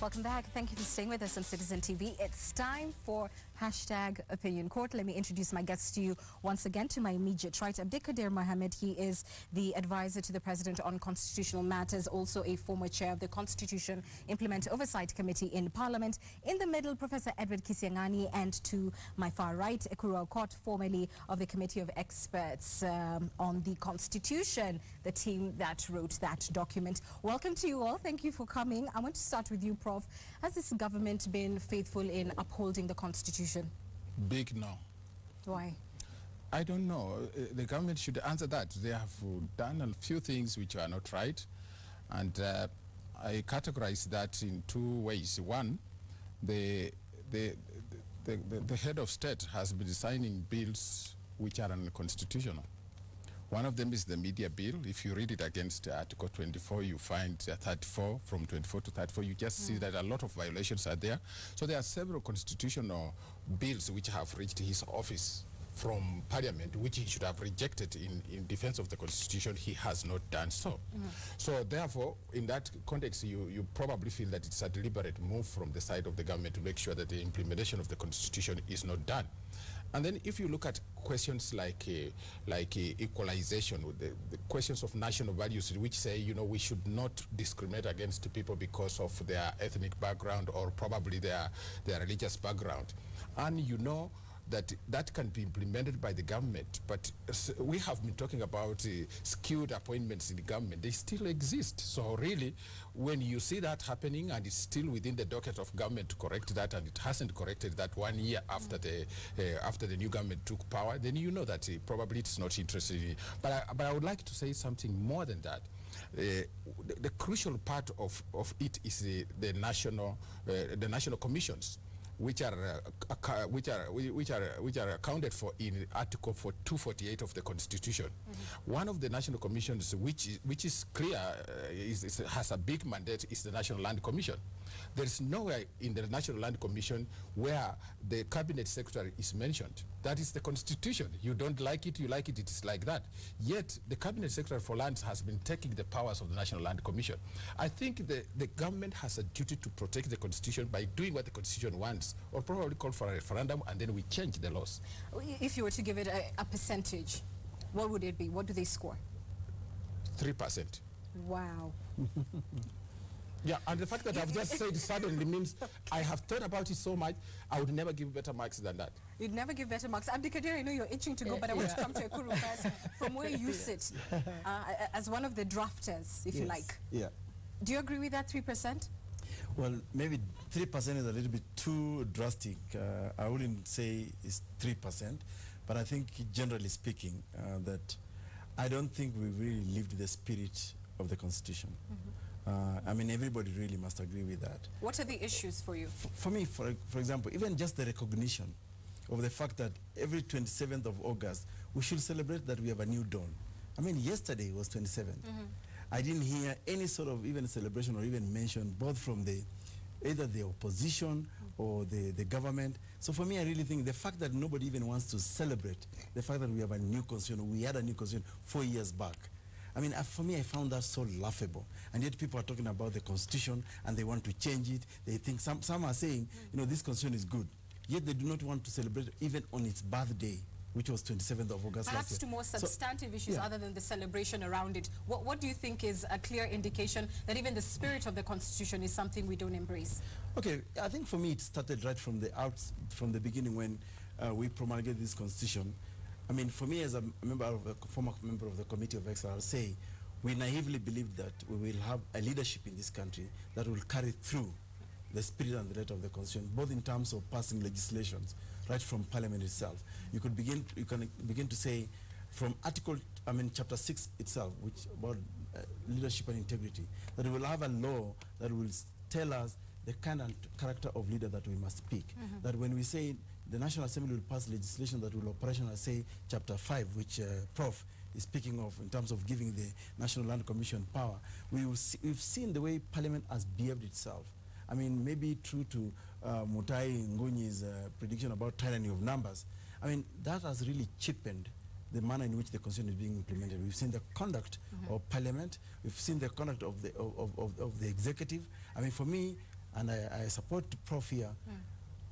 Welcome back. Thank you for staying with us on Citizen TV. It's time for #Opinion Court. Let me introduce my guests to you once again. To my immediate right, Abdikadir Mohammed. He is the advisor to the President on Constitutional Matters, also a former chair of the Constitution Implement Oversight Committee in Parliament. In the middle, Professor Edward Kisiangani, and to my far right, Ekuru Aukot, formerly of the Committee of Experts on the Constitution, the team that wrote that document. Welcome to you all. Thank you for coming. I want to start with you, Prof. Has this government been faithful in upholding the Constitution? Big no. Why? I don't know. The government should answer that. They have done a few things which are not right, and I categorize that in two ways. One, the head of state has been signing bills which are unconstitutional. One of them is the media bill. If you read it against Article 24, you find 34, from 24 to 34, you just see that a lot of violations are there. So there are several constitutional bills which have reached his office from Parliament, which he should have rejected in defense of the Constitution. He has not done so. So therefore, in that context, you probably feel that it's a deliberate move from the side of the government to make sure that the implementation of the Constitution is not done. And then if you look at questions like equalization, the questions of national values, which say, you know, we should not discriminate against people because of their ethnic background or probably their religious background. And you know, that can be implemented by the government, but we have been talking about skewed appointments in the government. They still exist. So really, when you see that happening and it's still within the docket of government to correct that, and it hasn't corrected that 1 year after the new government took power, then you know that probably it's not interested in it. But I would like to say something more than that. The crucial part of it is the national commissions, which are accounted for in Article 248 of the Constitution. One of the national commissions, which is clear, has a big mandate, is the National Land Commission. There is nowhere in the National Land Commission where the Cabinet Secretary is mentioned. That is the Constitution. You don't like it, you like it, it is like that. Yet the Cabinet Secretary for Lands has been taking the powers of the National Land Commission. I think the government has a duty to protect the Constitution by doing what the Constitution wants, or probably call for a referendum and then we change the laws. If you were to give it a percentage, what would it be? What do they score? 3%. Wow. Yeah, and the fact that I've just said suddenly means I have thought about it so much, I would never give better marks than that. You'd never give better marks. Abdikadir, I know you're itching to go, but I want to come to Ekuru first. From where you sit, as one of the drafters, if you like. Yeah. Do you agree with that 3%? Well, maybe 3% is a little bit too drastic. I wouldn't say it's 3%, but I think generally speaking that I don't think we really lived the spirit of the Constitution. I mean, everybody really must agree with that. What are the issues for you? For me, for example, even just the recognition of the fact that every 27th of August, we should celebrate that we have a new dawn. I mean, yesterday was 27th. I didn't hear any sort of even celebration or even mention, both from either the opposition or the government. So for me, I really think the fact that nobody even wants to celebrate the fact that we have a new constitution, we had a new constitution 4 years back. I mean, for me, I found that so laughable. And yet people are talking about the Constitution and they want to change it. They think, some are saying, you know, this Constitution is good. Yet they do not want to celebrate even on its birthday, which was 27th of August Perhaps last year. to more substantive issues other than the celebration around it. What do you think is a clear indication that even the spirit of the Constitution is something we don't embrace? Okay, I think for me it started right from the beginning when we promulgated this Constitution. I mean, for me as a former member of the Committee of Experts, I'll say we naively believed that we will have a leadership in this country that will carry through the spirit and the letter of the Constitution, both in terms of passing legislations, right from Parliament itself. You can begin to say from chapter 6 itself, which about leadership and integrity, that we will have a law that will tell us the kind and character of leader that we must pick. That when we say the National Assembly will pass legislation that will operational, say chapter 5, which Prof is speaking of in terms of giving the National Land Commission power, we've seen the way Parliament has behaved itself. I mean, maybe true to Mutai Ngunyi's prediction about tyranny of numbers. I mean, that has really cheapened the manner in which the Constitution is being implemented. We've seen the conduct of Parliament. We've seen the conduct of the executive. I mean, for me, and I support Prof here.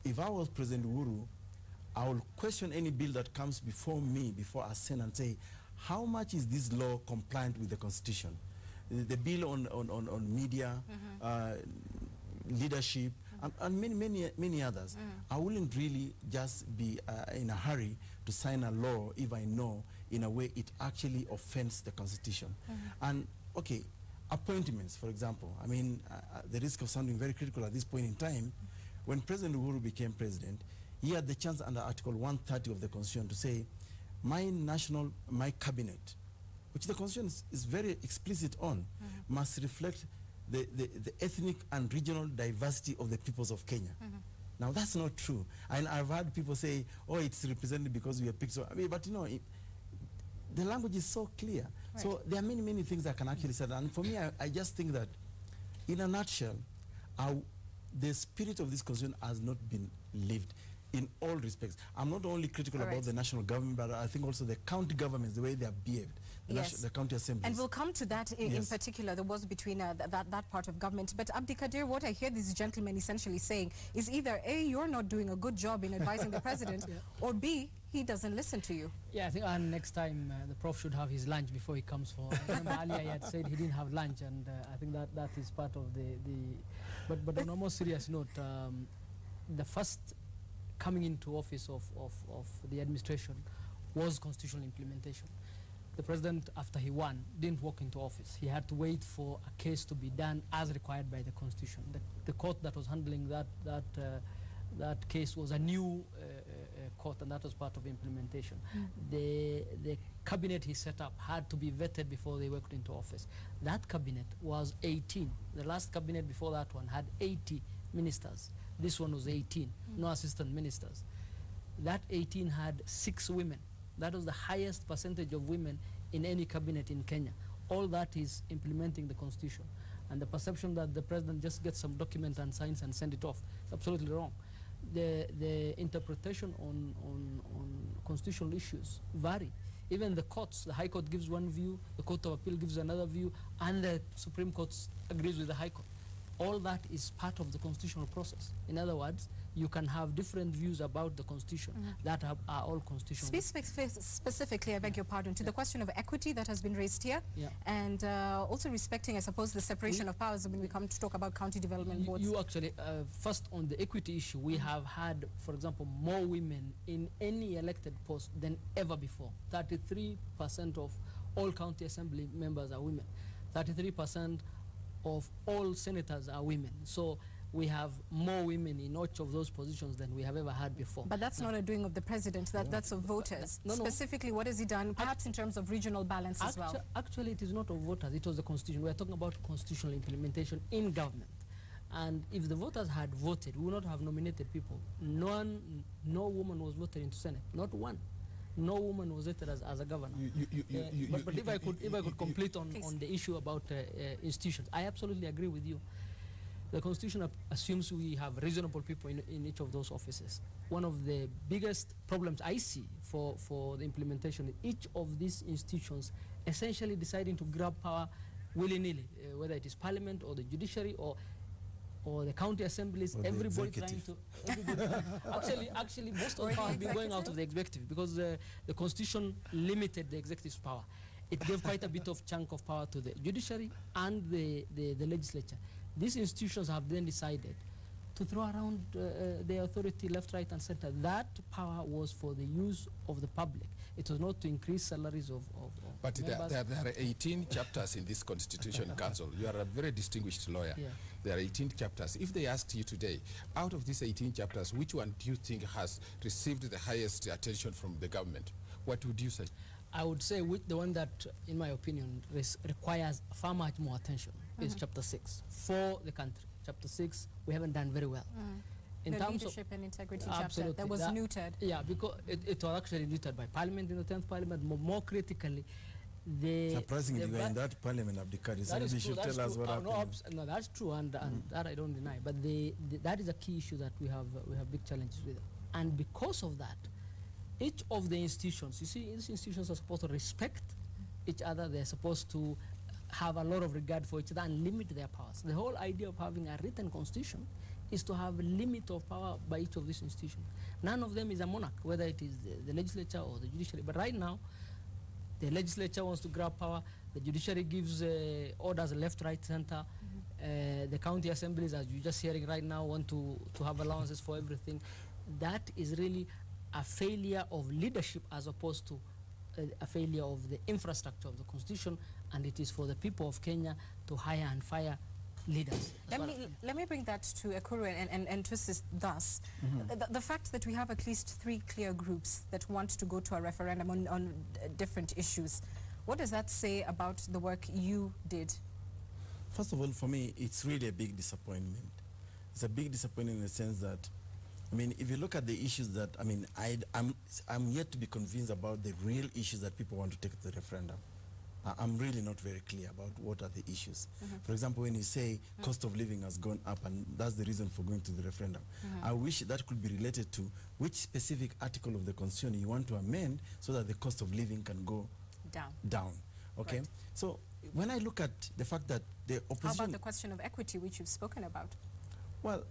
If I was President Uhuru, I will question any bill that comes before me, before I send, and say, how much is this law compliant with the Constitution? The bill on media, leadership, and many others. I wouldn't really just be in a hurry to sign a law if I know in a way it actually offends the Constitution. And okay, appointments, for example. I mean, the risk of sounding very critical at this point in time, when President Uhuru became president, he had the chance under Article 130 of the Constitution to say, my cabinet, which the Constitution is very explicit on, must reflect the ethnic and regional diversity of the peoples of Kenya. Now, that's not true. And I've heard people say, oh, it's represented because we are picked. So, I mean, but you know, the language is so clear. Right. So there are many things I can actually say. And for me, I just think that, in a nutshell, the spirit of this Constitution has not been lived in all respects. I'm not only critical about the national government, but I think also the county governments, the way they have behaved, the county assemblies. And we'll come to that in particular, the wars between that part of government. But Abdikadir, what I hear these gentlemen essentially saying is either A, you're not doing a good job in advising the president, or B, he doesn't listen to you. Yeah, I think next time the Prof should have his lunch before he comes for. I remember earlier he had said he didn't have lunch, and I think that is part of the. But on a more serious note, the first coming into office of the administration was constitutional implementation. The president, after he won, didn't walk into office. He had to wait for a case to be done as required by the Constitution. The court that was handling that case was a new court, and that was part of implementation. The cabinet he set up had to be vetted before they walked into office. That cabinet was 18. The last cabinet before that one had 80 ministers. This one was 18, no assistant ministers. That 18 had 6 women. That was the highest percentage of women in any cabinet in Kenya. All that is implementing the Constitution. And the perception that the president just gets some document and signs and send it off is absolutely wrong. The interpretation on constitutional issues vary. Even the courts, the High Court gives one view, the Court of Appeal gives another view, and the Supreme Court agrees with the High Court. All that is part of the constitutional process. In other words, you can have different views about the Constitution that are all constitutional. Specifically, I beg your pardon, to the question of equity that has been raised here, and also respecting, I suppose, the separation of powers when we come to talk about county development boards. You actually, first on the equity issue, we have had, for example, more women in any elected post than ever before. 33% of all county assembly members are women. 33% of all senators are women. So we have more women in each of those positions than we have ever had before. But that's not a doing of the president, that's of voters. Specifically, what has he done, perhaps in terms of regional balance as well? Actually, it is not of voters, it was the Constitution. We are talking about constitutional implementation in government. And if the voters had voted, we would not have nominated people. No woman was voted into Senate, not one. No woman was elected as a governor. But if I could complete on the issue about institutions, I absolutely agree with you. The Constitution assumes we have reasonable people in each of those offices. One of the biggest problems I see for the implementation is each of these institutions essentially deciding to grab power willy-nilly, whether it is parliament or the judiciary or the county assemblies, everybody trying to... actually, most of the power has been going out of the executive because the Constitution limited the executive's power. It gave quite a bit of chunk of power to the judiciary and the legislature. These institutions have then decided to throw around the authority left, right, and center. That power was for the use of the public. It was not to increase salaries of But there are 18 chapters in this Constitution Council. You are a very distinguished lawyer. Yeah. There are 18 chapters. If they asked you today, out of these 18 chapters, which one do you think has received the highest attention from the government? What would you say? I would say the one that, in my opinion, requires far much more attention is Chapter 6 for the country. Chapter 6, we haven't done very well. In the terms leadership and integrity chapter that was neutered. Yeah, because it was actually neutered by Parliament in the 10th Parliament. More critically, surprisingly, you were in that Parliament, Abdikadir. So you should tell us what happened. No, that's true, and that I don't deny. But that is a key issue that we have big challenges with. And because of that, each of the institutions, you see, these institutions are supposed to respect each other. They're supposed to have a lot of regard for each other and limit their powers. The whole idea of having a written constitution is to have a limit of power by each of these institutions. None of them is a monarch, whether it is the legislature or the judiciary. But right now, the legislature wants to grab power, the judiciary gives orders left, right, center. The county assemblies, as you're just hearing right now, want to have allowances for everything. That is really a failure of leadership as opposed to a failure of the infrastructure of the constitution, and it is for the people of Kenya to hire and fire leaders. Let me bring that to Ekuru and twist this thus. The fact that we have at least 3 clear groups that want to go to a referendum on different issues, what does that say about the work you did? First of all, for me, it's really a big disappointment. It's a big disappointment in the sense that, I mean, if you look at the issues that, I mean, I'm yet to be convinced about the real issues that people want to take to the referendum. I'm really not very clear about what are the issues. For example, when you say cost of living has gone up and that's the reason for going to the referendum, I wish that could be related to which specific article of the Constitution you want to amend so that the cost of living can go down. Okay? Right. So when I look at the fact that the opposition... How about the question of equity, which you've spoken about? Well,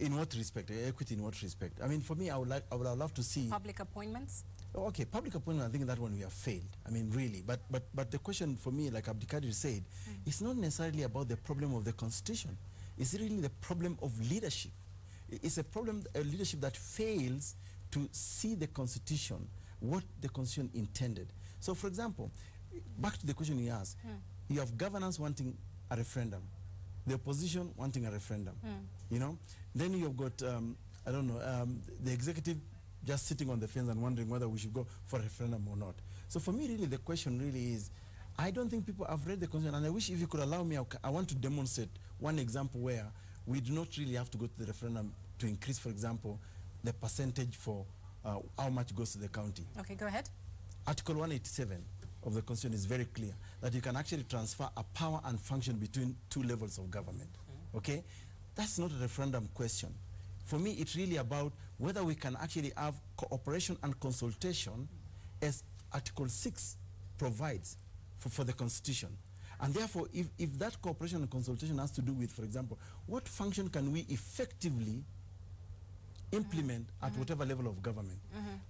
in what respect? Equity in what respect? I mean, for me, I would love to see... Public appointments? Okay, public appointment, I think that one we have failed. I mean, really. But the question for me, like Abdikadir said, it's not necessarily about the problem of the Constitution. It's really the problem of leadership. It's a problem, a leadership that fails to see the Constitution, what the Constitution intended. So, for example, back to the question you asked, you have governance wanting a referendum, the opposition wanting a referendum, you know? Then you have got, I don't know, the executive just sitting on the fence and wondering whether we should go for a referendum or not. So for me, really, the question really is, I don't think people have read the Constitution, and I wish if you could allow me, I want to demonstrate one example where we do not really have to go to the referendum to increase, for example, the percentage for how much goes to the county. Okay, go ahead. Article 187 of the Constitution is very clear that you can actually transfer a power and function between 2 levels of government. Okay? That's not a referendum question. For me, it's really about whether we can actually have cooperation and consultation as Article 6 provides for the Constitution. And therefore, if that cooperation and consultation has to do with, for example, what function can we effectively implement at whatever level of government?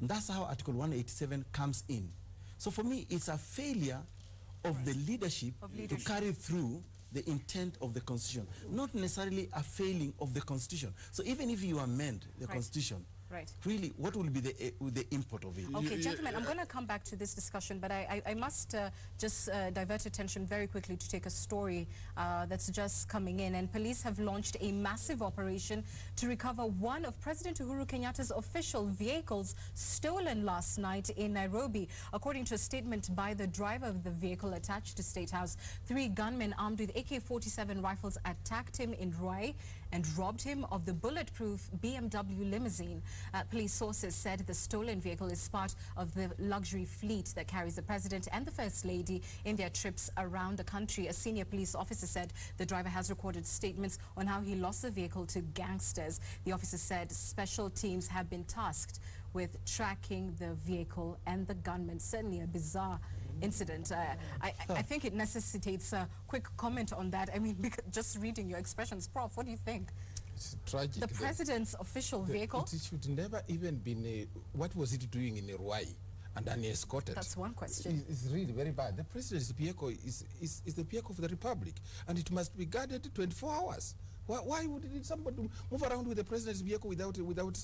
That's how Article 187 comes in. So for me, it's a failure of the leadership to carry through the intent of the Constitution, not necessarily a failing of the Constitution. So even if you amend the Constitution, really, what will be the import of it? Okay, gentlemen, I'm going to come back to this discussion, but I must just divert attention very quickly to take a story that's just coming in. And police have launched a massive operation to recover one of President Uhuru Kenyatta's official vehicles stolen last night in Nairobi. According to a statement by the driver of the vehicle attached to State House, 3 gunmen armed with AK-47 rifles attacked him in Ruai and robbed him of the bulletproof BMW limousine. Police sources said the stolen vehicle is part of the luxury fleet that carries the president and the first lady in their trips around the country. A senior police officer said the driver has recorded statements on how he lost the vehicle to gangsters. The officer said special teams have been tasked with tracking the vehicle and the gunmen. Certainly a bizarre incident. I think it necessitates a quick comment on that. I mean, just reading your expressions, Prof, what do you think? It's tragic. The president's official vehicle? It should never even been what was it doing in Ruai and unescorted? That's one question. It's really very bad. The president's vehicle is the vehicle of the republic, and it must be guarded 24 hours. Why would somebody move around with the president's vehicle without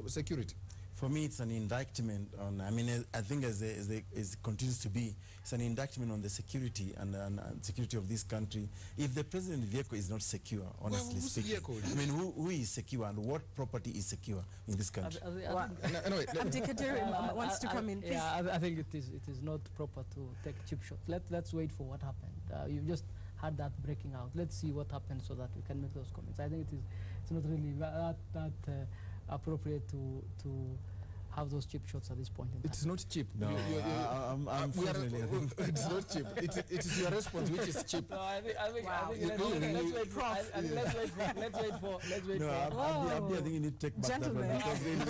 security? For me, it's an indictment on, I mean, I think as it continues to be, it's an indictment on the security and security of this country. If the president's vehicle is not secure, honestly speaking, I mean, who is secure and what property is secure in this country? Abdikadir wants to come in, please. Yeah, I think it is not proper to take cheap shots. Let's wait for what happened. You've just had that breaking out. Let's see what happens so that we can make those comments. I think it's not really that appropriate to have those cheap shots at this point in time. It's not cheap. No, it's not cheap. It is your response which is cheap. No, I think Wow. let's wait for. No, I think you need to take back Gentlemen. that one, because really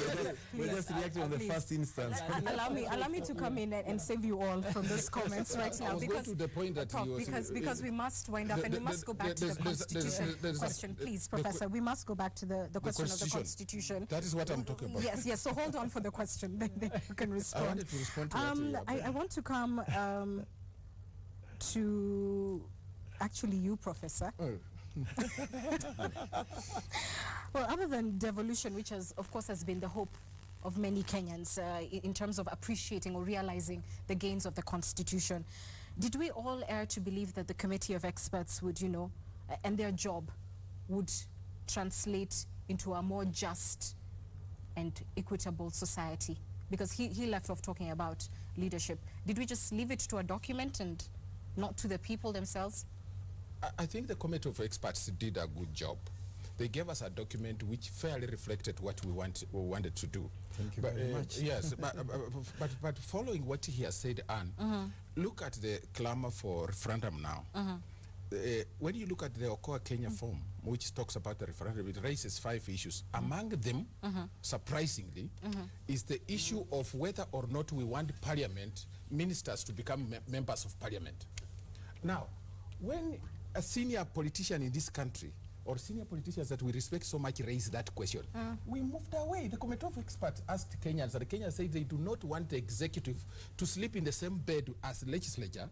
we're Please, just reacting on the please. first instance. Allow me to come in and save you all from those comments right now, I was going to the point that Prof, you was, because we must wind up and we must go back to the Constitution question, please, Professor. We must go back to the question of the Constitution. That is what I'm talking about. Yes. So hold on for the question, then you can respond. I wanted to respond to what I want to come to actually you, Professor. Oh. Well, other than devolution, which of course has been the hope of many Kenyans in terms of appreciating or realizing the gains of the Constitution, did we all err to believe that the committee of experts would, and their job would translate into a more just and equitable society? Because he left off talking about leadership. Did we just leave it to a document and not to the people themselves? I think the committee of experts did a good job. They gave us a document which fairly reflected what we wanted to do. Thank you very much. Yes, but following what he has said, Anne, look at the clamor for referendum now. When you look at the Okoa Kenya form, which talks about the referendum, it raises 5 issues. Among them, surprisingly, is the issue of whether or not we want parliament, ministers to become members of parliament. Now, when a senior politician in this country, or senior politicians that we respect so much, raise that question, we moved away. The committee of experts asked Kenyans, and Kenyans said they do not want the executive to sleep in the same bed as the legislature,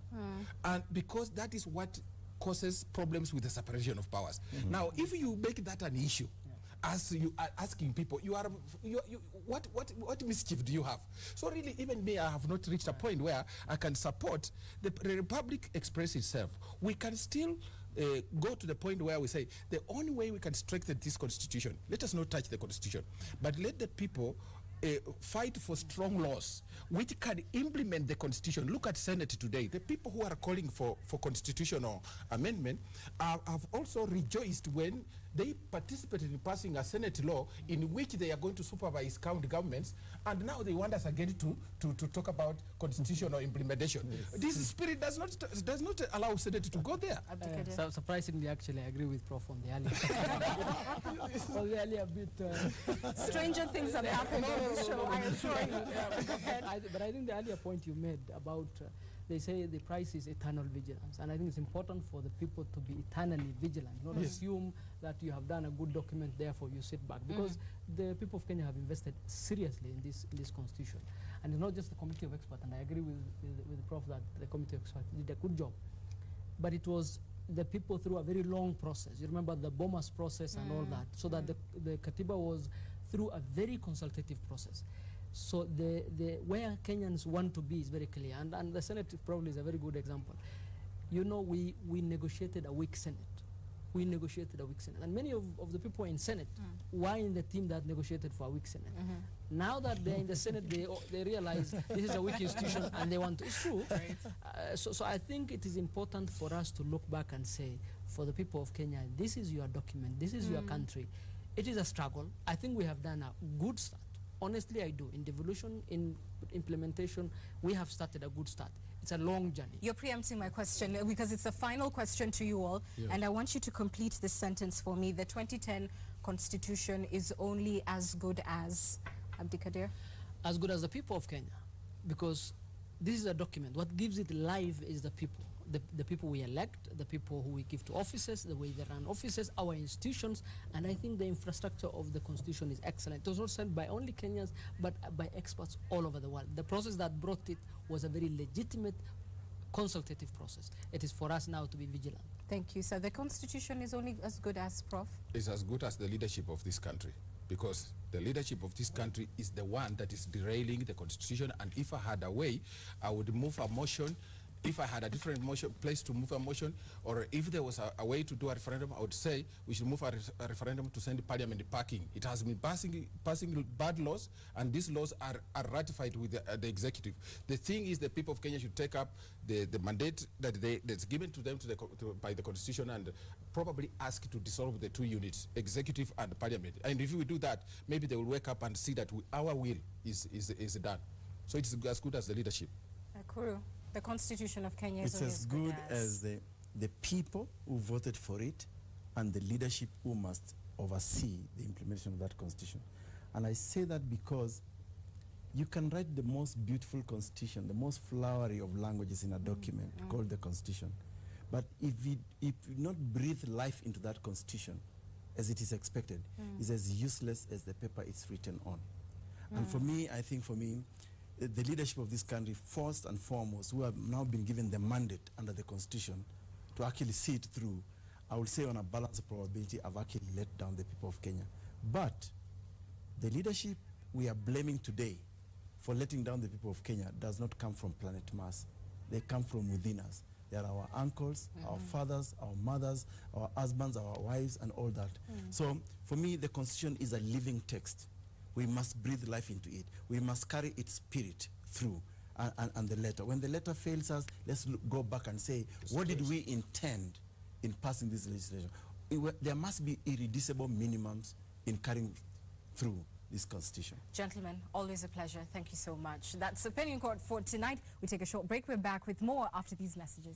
and because that is what causes problems with the separation of powers. Now, if you make that an issue, as you are asking people, what mischief do you have? So really, even me, I have not reached a point where I can support the Republic Express itself. We can still go to the point where we say the only way we can strengthen this constitution, let us not touch the constitution, but let the people fight for strong laws which can implement the constitution. Look at Senate today. The people who are calling for constitutional amendment have also rejoiced when they participated in passing a Senate law in which they are going to supervise county governments, and now they want us again to talk about constitutional implementation. Yes. This spirit does not allow Senate to go there. So surprisingly, actually, I agree with Prof on the earlier. On the earlier bit. Stranger things have happened on the show, I assure you. But I think the earlier point you made about they say the price is eternal vigilance, and I think it's important for the people to be eternally vigilant, not assume that you have done a good document, therefore you sit back, because the people of Kenya have invested seriously in this constitution, and it's not just the committee of experts, and I agree with the Prof that the committee of experts did a good job, but it was the people through a very long process. You remember the Bomas process and all that, so that the Katiba was through a very consultative process. So where Kenyans want to be is very clear, and the Senate probably is a very good example. You know, we negotiated a weak Senate. We negotiated a weak Senate, and many of the people in Senate were in the team that negotiated for a weak Senate. Now that they're in the Senate, they realize this is a weak institution, and they want to. It's true. Right. So I think it is important for us to look back and say, for the people of Kenya, this is your document, this is your country. It is a struggle. I think we have done a good start. Honestly, I do. In devolution, in implementation, we have started a good start. It's a long journey. You're preempting my question because it's a final question to you all, and I want you to complete this sentence for me. The 2010 Constitution is only as good as, Abdikadir? As good as the people of Kenya, because this is a document. What gives it life is the people. The people we elect, the people who we give to offices, the way they run offices, our institutions, and I think the infrastructure of the Constitution is excellent. It was not said by only Kenyans, but by experts all over the world. The process that brought it was a very legitimate, consultative process. It is for us now to be vigilant. Thank you. So the Constitution is only as good as, Prof? It's as good as the leadership of this country, because the leadership of this country is the one that is derailing the Constitution, and if I had a way, I would move a motion If I had a different place to move a motion, or if there was a way to do a referendum, I would say we should move a referendum to send parliament packing. It has been passing bad laws, and these laws are ratified with the executive. The thing is, the people of Kenya should take up the mandate that's given to them by the constitution, and probably ask to dissolve the two units, executive and parliament. And if we do that, maybe they will wake up and see that our will is done. So it's as good as the leadership. Kuru, the Constitution of Kenya is as good as the people who voted for it and the leadership who must oversee the implementation of that constitution. And I say that because you can write the most beautiful constitution, the most flowery of languages in a document called the constitution. But if you not breathe life into that constitution as it is expected, it's as useless as the paper it's written on. And for me, I think for me, the leadership of this country, first and foremost, who have now been given the mandate under the constitution to actually see it through, I would say on a balanced probability, have actually let down the people of Kenya. But the leadership we are blaming today for letting down the people of Kenya does not come from planet Mars. They come from within us. They are our uncles, our fathers, our mothers, our husbands, our wives, and all that. So for me, the constitution is a living text. We must breathe life into it. We must carry its spirit through and the letter. When the letter fails us, let's go back and say, what did we intend in passing this legislation? There must be irreducible minimums in carrying through this constitution. Gentlemen, always a pleasure. Thank you so much. That's Opinion Court for tonight. We take a short break. We're back with more after these messages.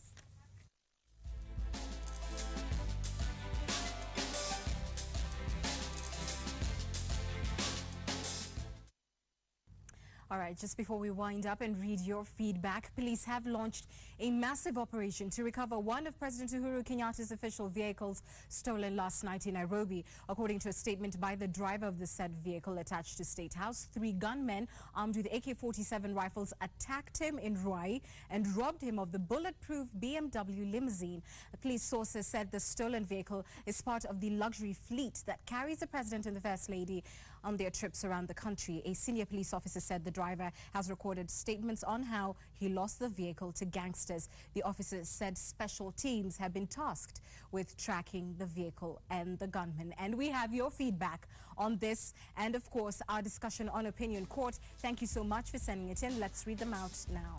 All right, just before we wind up and read your feedback, police have launched a massive operation to recover one of President Uhuru Kenyatta's official vehicles stolen last night in Nairobi. According to a statement by the driver of the said vehicle attached to State House, 3 gunmen armed with AK-47 rifles attacked him in Ruai and robbed him of the bulletproof BMW limousine. Police sources said the stolen vehicle is part of the luxury fleet that carries the President and the First Lady on their trips around the country. A senior police officer said the driver has recorded statements on how he lost the vehicle to gangsters. The officer said special teams have been tasked with tracking the vehicle and the gunman. And we have your feedback on this and, of course, our discussion on Opinion Court. Thank you so much for sending it in. Let's read them out now.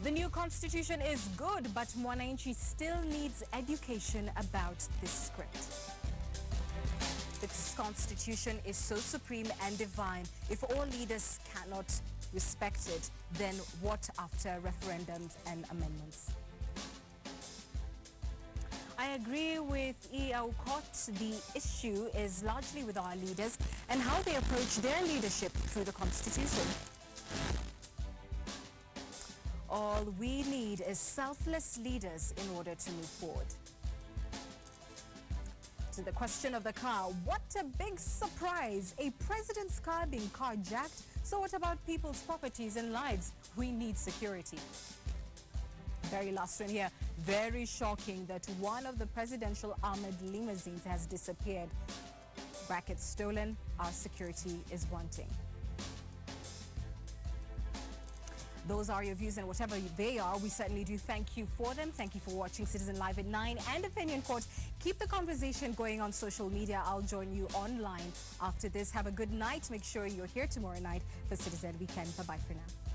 The new constitution is good, but Mwananchi still needs education about this script. This constitution is so supreme and divine. If all leaders cannot respect it, then what after referendums and amendments? I agree with E. Aukot. The issue is largely with our leaders and how they approach their leadership through the constitution. All we need is selfless leaders in order to move forward. To the question of the car, what a big surprise! A president's car being carjacked. So what about people's properties and lives? We need security. Very last one here. Very shocking that one of the presidential armored limousines has disappeared. Brackets stolen. Our security is wanting. Those are your views, and whatever they are, we certainly do thank you for them. Thank you for watching Citizen Live at 9 and Opinion Court. Keep the conversation going on social media. I'll join you online after this. Have a good night. Make sure you're here tomorrow night for Citizen Weekend. Bye-bye for now.